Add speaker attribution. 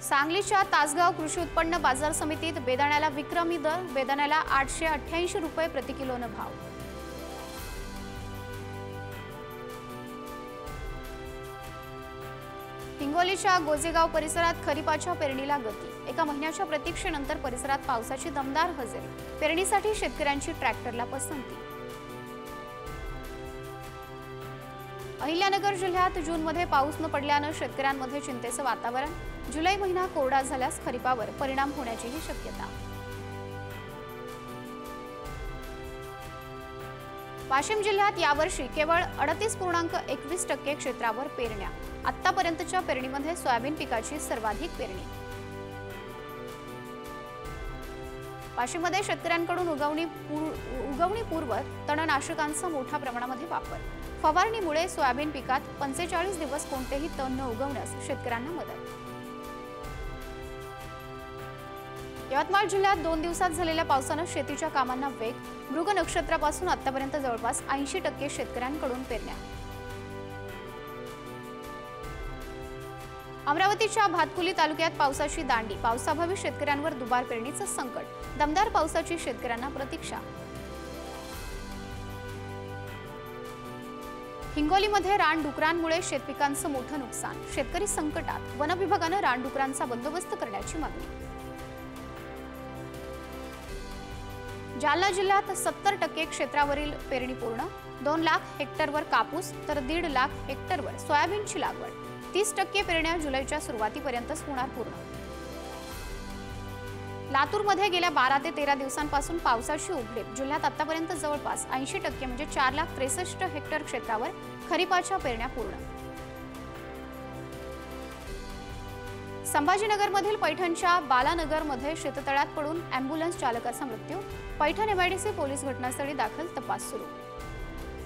Speaker 1: सांगलीच्या तासगाव कृषी उत्पन्न बाजार समितीत बेदाण्याला विक्रमी दर, बेदाण्याला 888 रुपये प्रति किलोने भाव। हिंगोलीच्या गोजेगाव परिसरात खरीपाच्या पेरणीला गती। एका महिन्याच्या प्रतीक्षेनंतर परिसरात पावसाची दमदार हजेरी, पेरणीसाठी शेतकऱ्यांची ट्रॅक्टरला पसंती। अहिल्यानगर जिल्ह्यात जूनमध्ये पाऊस न पडल्याने शेतकऱ्यांमध्ये चिंतेचे वातावरण। जुलै महिना कोरडा झाल्यास खरीपावर परिणाम होण्याचीही शक्यता। वाशिम जिल्ह्यात यावर्षी केवळ 38.21% क्षेत्रावर पेरण्या। आतापर्यंतच्या पेरणीमध्ये सोयाबीन पिकाची सर्वाधिक पेरणी। वाशिममध्ये शेतकऱ्यांकडून उगवणीपूर्व तणनाशकांचा मोठ्या प्रमाणामध्ये वापर। फवारणीमुळे सोयाबीन पिकात 45 दिवस कोणतेही तण न उगवण्यास शेतकऱ्यांना मदत। यवतमाळ जिल्ह्यात 2 दिवसात झालेल्या पावसाने शेतीच्या कामांना वेग। मृग नक्षत्रापासून आतापर्यंत जवळपास 80% शेतकऱ्यांकडून पेरण्या। अमरावतीच्या भातकुली तालुक्यात पावसाची दांडी, पावसाभावी शेतकऱ्यांवर दुबार पेरणीचं संकट। दमदार पावसाची शेतकऱ्यांना प्रतीक्षा। हिंगोलीमध्ये रानडुकरांमुळे शेतपिकांचं मोठं नुकसान, शेतकरी संकटात। वन विभागाने रानडुकरांचा बंदोबस्त करण्याची मागणी। जालना जिल्ह्यात 70% क्षेत्रावरील पेरणी पूर्ण। 2 लाख हेक्टरवर कापूस तर 1.5 लाख हेक्टरवर सोयाबीनची लागवड। 30% पेरण्या जुलैच्या सुरुवातीपर्यंतच होणार पूर्ण। लातूरमध्ये गेल्या 12 ते 13 दिवसांपासून पावसाची उघडीप। जिल्ह्यात आतापर्यंत जवळपास 80% म्हणजे 4,63,000 हेक्टर क्षेत्रावर खरीपाच्या पेरण्या पूर्ण। संभाजीनगरमधील पैठणच्या बालानगरमध्ये शेततळ्यात पडून अँब्युलन्स चालकाचा मृत्यू। पैठण MIDC पोलीस घटनास्थळी दाखल, तपास सुरू।